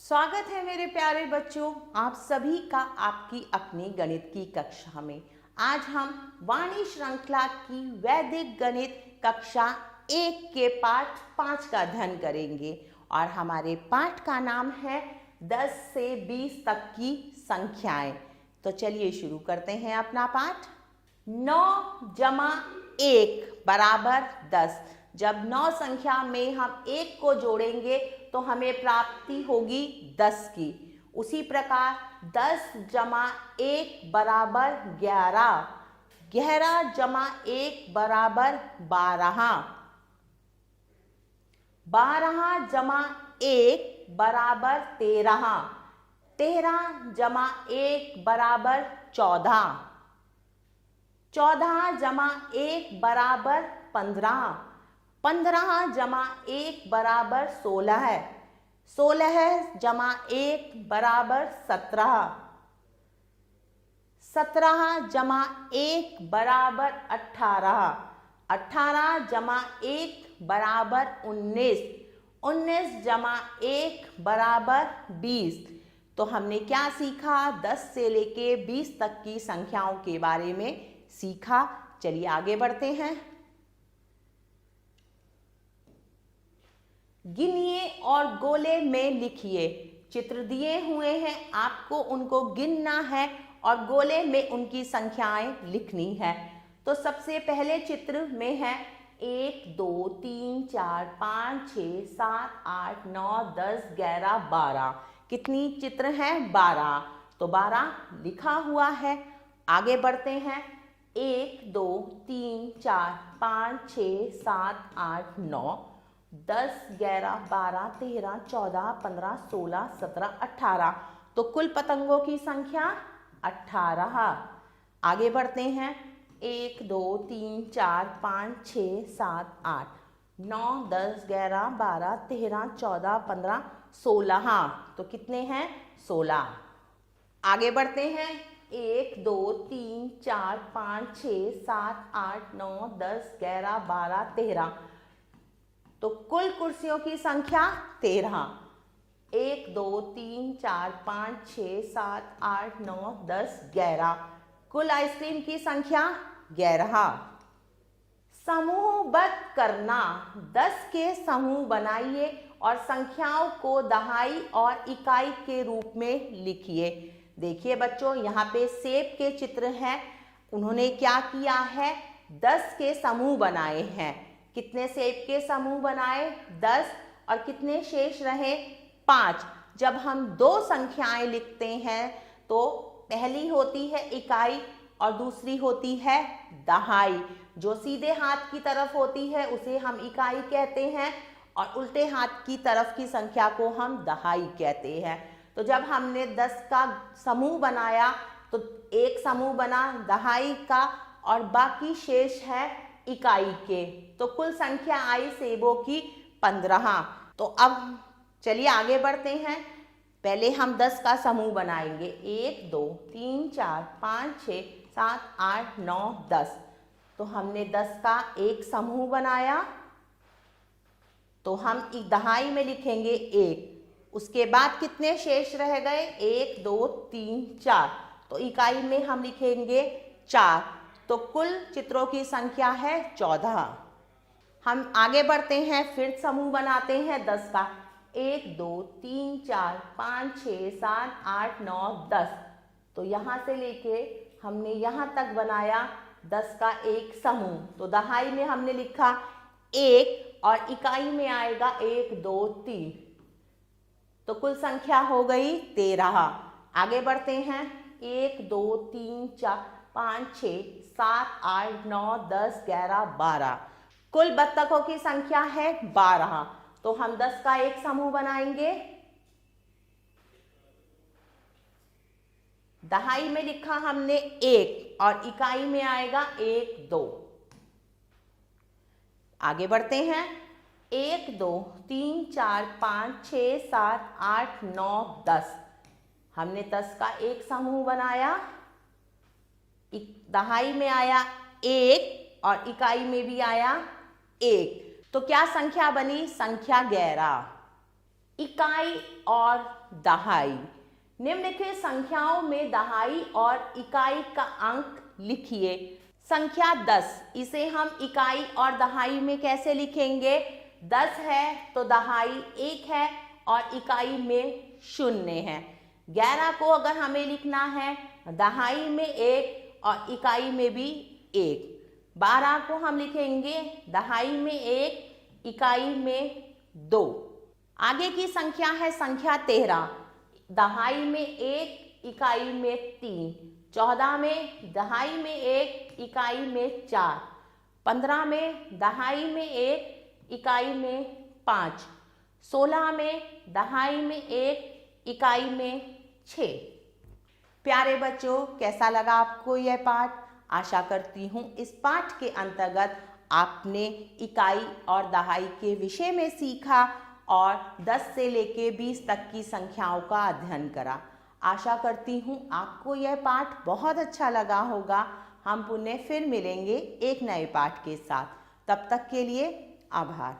स्वागत है मेरे प्यारे बच्चों, आप सभी का आपकी अपनी गणित की कक्षा में। आज हम वाणी श्रृंखला की वैदिक गणित कक्षा 1 के पाठ 5 का अध्ययन करेंगे और हमारे पाठ का नाम है 10 से 20 तक की संख्याएं। तो चलिए शुरू करते हैं अपना पाठ। 9 जमा 1 बराबर 10। जब 9 संख्या में हम 1 को जोड़ेंगे तो हमें प्राप्ति होगी 10 की। उसी प्रकार 10 जमा 1 बराबर 11, 11 जमा 1 बराबर 12, 12 जमा 1 बराबर 13, 13 जमा 1 बराबर 14, 14 जमा 1 बराबर 15, 15 जमा 1 बराबर 16, 16 जमा 1 बराबर 17, 17 जमा 1 बराबर 18, 18 जमा 1 बराबर 19, 19 जमा 1 बराबर 20। तो हमने क्या सीखा? 10 से लेके 20 तक की संख्याओं के बारे में सीखा। चलिए आगे बढ़ते हैं। गिनिए और गोले में लिखिए। चित्र दिए हुए हैं, आपको उनको गिनना है और गोले में उनकी संख्याएं लिखनी है। तो सबसे पहले चित्र में है 1 2 3 4 5 6 7 8 9 10 11 12। कितनी चित्र हैं? 12। तो 12 लिखा हुआ है। आगे बढ़ते हैं। 1 2 3 4 5 6 7 8 9 10 11 12 13 14 15 16 17 18। तो कुल पतंगों की संख्या 18। आगे बढ़ते हैं। 1 2 3 4 5 6 7 8 9 10 11 12 13 14 15 16। तो कितने हैं? 16। आगे बढ़ते हैं। 1 2 3 4 5 6 7 8 9 10 11 12 13। तो कुल कुर्सियों की संख्या 13। 1 2 3 4 5 6 7 8 9 10 11। कुल आइसक्रीम की संख्या 11। समूहबद्ध करना। 10 के समूह बनाइए और संख्याओं को दहाई और इकाई के रूप में लिखिए। देखिए बच्चों, यहाँ पे सेब के चित्र हैं। उन्होंने क्या किया है? 10 के समूह बनाए हैं। कितने सेब के समूह बनाए? 10। और कितने शेष रहे? 5। जब हम दो संख्याएं लिखते हैं तो पहली होती है इकाई और दूसरी होती है दहाई। जो सीधे हाथ की तरफ होती है उसे हम इकाई कहते हैं और उल्टे हाथ की तरफ की संख्या को हम दहाई कहते हैं। तो जब हमने 10 का समूह बनाया तो एक समूह बना दहाई का और बाकी शेष है इकाई के। तो कुल संख्या आई सेबों की 15। तो अब चलिए आगे बढ़ते हैं। पहले हम 10 का समूह बनाएंगे। 1 2 3 4 5 6 7 8 9 10। तो हमने 10 का एक समूह बनाया तो हम दहाई में लिखेंगे 1। उसके बाद कितने शेष रह गए? 1 2 3 4। तो इकाई में हम लिखेंगे 4। तो कुल चित्रों की संख्या है 14। हम आगे बढ़ते हैं, फिर समूह बनाते हैं 10 का। 1 2 3 4 5 6 7 8 9 10। तो यहाँ से लेके हमने यहाँ तक बनाया 10 का एक समूह। तो दहाई में हमने लिखा 1 और इकाई में आएगा 1 2 3। तो कुल संख्या हो गई 13। आगे बढ़ते हैं। 1 2 3 4 5 6 7 8 9 10 11 12। कुल बत्तखों की संख्या है 12। तो हम 10 का एक समूह बनाएंगे। दहाई में लिखा हमने 1 और इकाई में आएगा 1 2। आगे बढ़ते हैं। 1 2 3 4 5 6 7 8 9 10। हमने 10 का एक समूह बनाया। दहाई में आया 1 और इकाई में भी आया 1। तो क्या संख्या बनी? संख्या 11। इकाई और दहाई। निम्नलिखित संख्याओं में दहाई और इकाई का अंक लिखिए। संख्या 10, इसे हम इकाई और दहाई में कैसे लिखेंगे? 10 है तो दहाई 1 है और इकाई में 0 है। 11 को अगर हमें लिखना है दहाई में 1 और इकाई में भी 1। 12 को हम लिखेंगे दहाई में 1, इकाई में 2। आगे की संख्या है संख्या 13, दहाई में 1, इकाई में 3। 14 में दहाई में 1, इकाई में 4। 15 में दहाई में 1, इकाई में 5। 16 में दहाई में 1, इकाई में 6। प्यारे बच्चों, कैसा लगा आपको यह पाठ? आशा करती हूँ इस पाठ के अंतर्गत आपने इकाई और दहाई के विषय में सीखा और 10 से लेके 20 तक की संख्याओं का अध्ययन करा। आशा करती हूँ आपको यह पाठ बहुत अच्छा लगा होगा। हम पुनः फिर मिलेंगे एक नए पाठ के साथ। तब तक के लिए आभार।